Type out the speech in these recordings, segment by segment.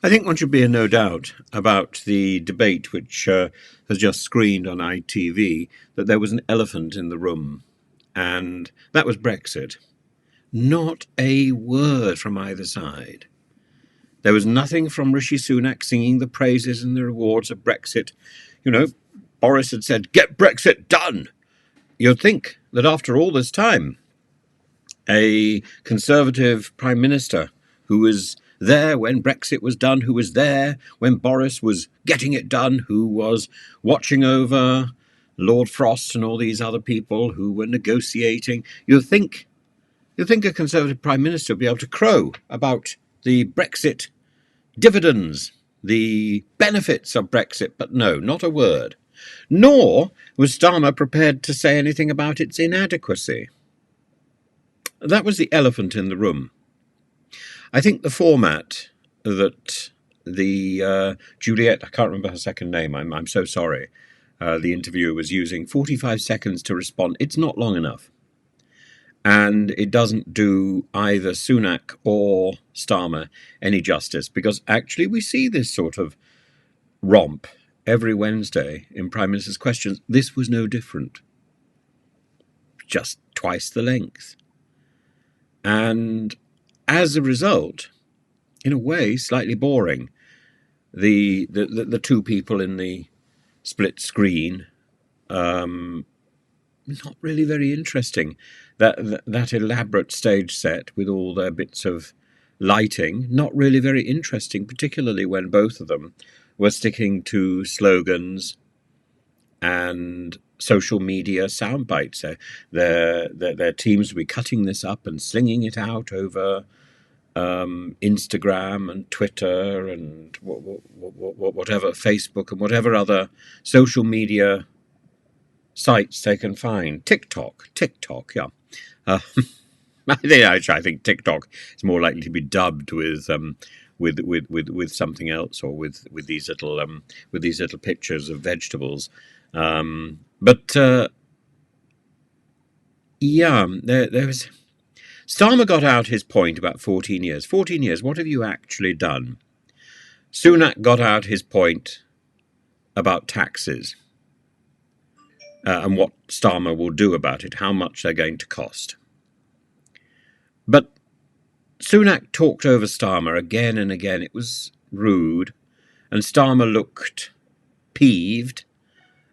I think one should be in no doubt about the debate which has just screened on ITV, that there was an elephant in the room, and that was Brexit. Not a word from either side. There was nothing from Rishi Sunak singing the praises and the rewards of Brexit. You know, Boris had said, "Get Brexit done." You'd think that after all this time, a Conservative Prime Minister who was there when Brexit was done, who was there when Boris was getting it done, who was watching over Lord Frost and all these other people who were negotiating. You'd think a Conservative Prime Minister would be able to crow about the Brexit dividends, the benefits of Brexit, but no, not a word. Nor was Starmer prepared to say anything about its inadequacy. That was the elephant in the room. I think the format that the Juliet, I can't remember her second name, I'm so sorry, the interviewer was using, 45 seconds to respond, it's not long enough. And it doesn't do either Sunak or Starmer any justice, because actually we see this sort of romp every Wednesday in Prime Minister's Questions. This was no different. Just twice the length. And as a result, in a way, slightly boring. The two people in the split screen, not really very interesting. That elaborate stage set with all their bits of lighting, not really very interesting, particularly when both of them were sticking to slogans and social media sound bites. Their teams will be cutting this up and slinging it out over Instagram and Twitter and whatever, Facebook and whatever other social media sites they can find. TikTok, yeah. I think TikTok is more likely to be dubbed with something else, or with these little pictures of vegetables. There was. Starmer got out his point about 14 years. 14 years, what have you actually done? Sunak got out his point about taxes and what Starmer will do about it, how much they're going to cost. But Sunak talked over Starmer again and again. It was rude, and Starmer looked peeved,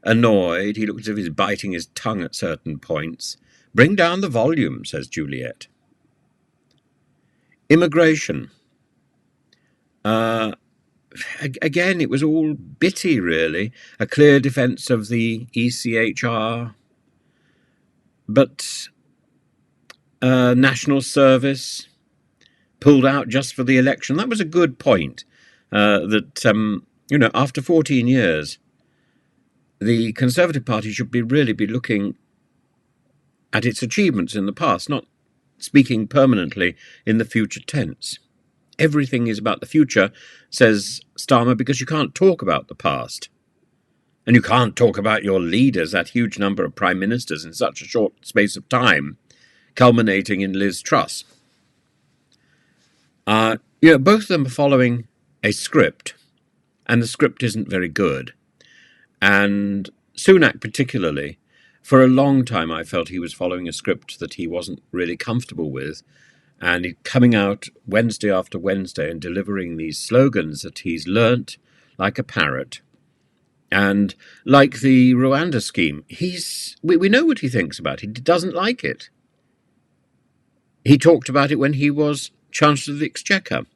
annoyed. He looked as if he was biting his tongue at certain points. Bring down the volume, says Juliet. Immigration. Again, it was all bitty, really. A clear defence of the ECHR. But national service pulled out just for the election. That was a good point. After 14 years, the Conservative Party should really be looking at its achievements in the past, not speaking permanently in the future tense. Everything is about the future, says Starmer, because you can't talk about the past. And you can't talk about your leaders, that huge number of prime ministers in such a short space of time, culminating in Liz Truss. Both of them are following a script, and the script isn't very good. And Sunak particularly, for a long time I felt he was following a script that he wasn't really comfortable with, and coming out Wednesday after Wednesday and delivering these slogans that he's learnt like a parrot. And like the Rwanda scheme, we know what he thinks about it. He doesn't like it. He talked about it when he was Chancellor of the Exchequer.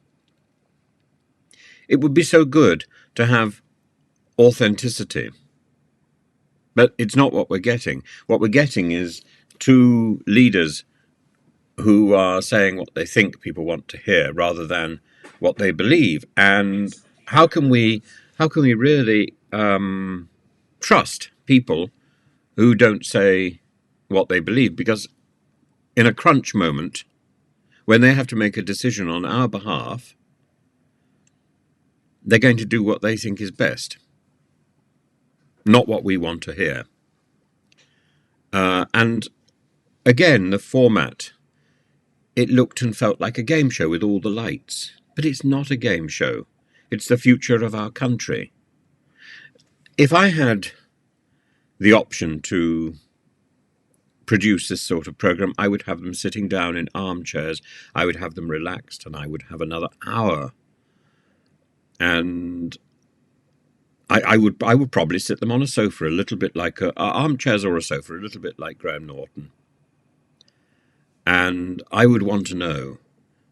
It would be so good to have authenticity. But it's not what we're getting. What we're getting is two leaders who are saying what they think people want to hear rather than what they believe. And how can we really trust people who don't say what they believe? Because in a crunch moment, when they have to make a decision on our behalf, they're going to do what they think is best, not what we want to hear. And again, the format, it looked and felt like a game show with all the lights. But it's not a game show. It's the future of our country. If I had the option to produce this sort of program, I would have them sitting down in armchairs. I would have them relaxed, and I would have another hour. And I would probably sit them on a sofa, a little bit like armchairs or a sofa, a little bit like Graham Norton. And I would want to know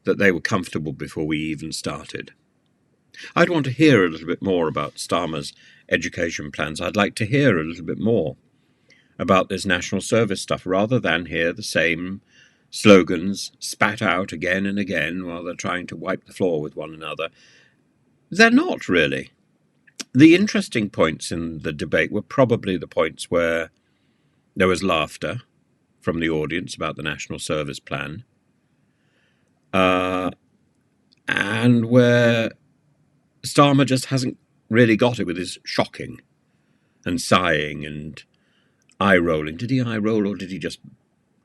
that they were comfortable before we even started. I'd want to hear a little bit more about Starmer's education plans. I'd like to hear a little bit more about this national service stuff, rather than hear the same slogans spat out again and again while they're trying to wipe the floor with one another. They're not really. The interesting points in the debate were probably the points where there was laughter from the audience about the national service plan, and where Starmer just hasn't really got it with his shocking and sighing and eye-rolling. Did he eye-roll, or did he just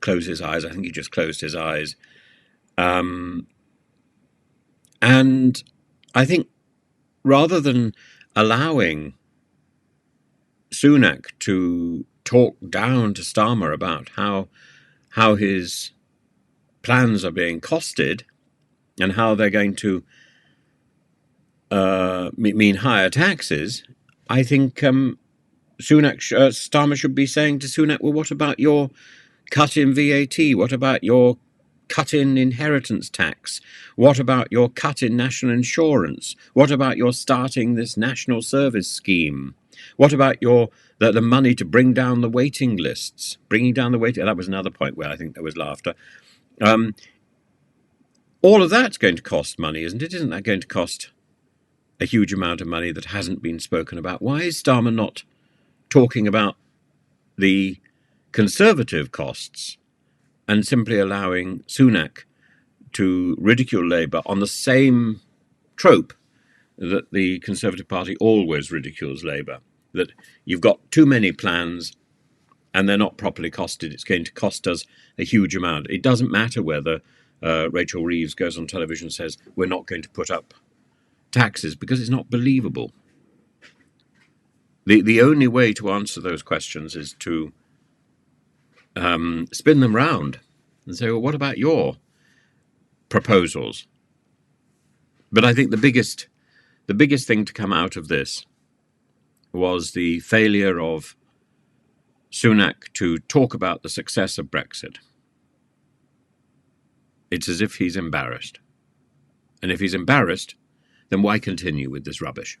close his eyes? I think he just closed his eyes. And I think rather than allowing Sunak to talk down to Starmer about how his plans are being costed and how they're going to mean higher taxes, I think Starmer should be saying to Sunak, well, what about your cut in VAT? What about your cut in inheritance tax? What about your cut in national insurance? What about your starting this national service scheme? What about the money to bring down the waiting lists? Bringing down the waiting... That was another point where I think there was laughter. All of that's going to cost money, isn't it? Isn't that going to cost a huge amount of money that hasn't been spoken about? Why is Starmer not talking about the Conservative costs and simply allowing Sunak to ridicule Labour on the same trope that the Conservative Party always ridicules Labour, that you've got too many plans and they're not properly costed. It's going to cost us a huge amount. It doesn't matter whether Rachel Reeves goes on television and says we're not going to put up taxes, because it's not believable. The only way to answer those questions is to spin them round and say, well, what about your proposals? But I think the biggest thing to come out of this was the failure of Sunak to talk about the success of Brexit. It's as if he's embarrassed. And if he's embarrassed, then why continue with this rubbish?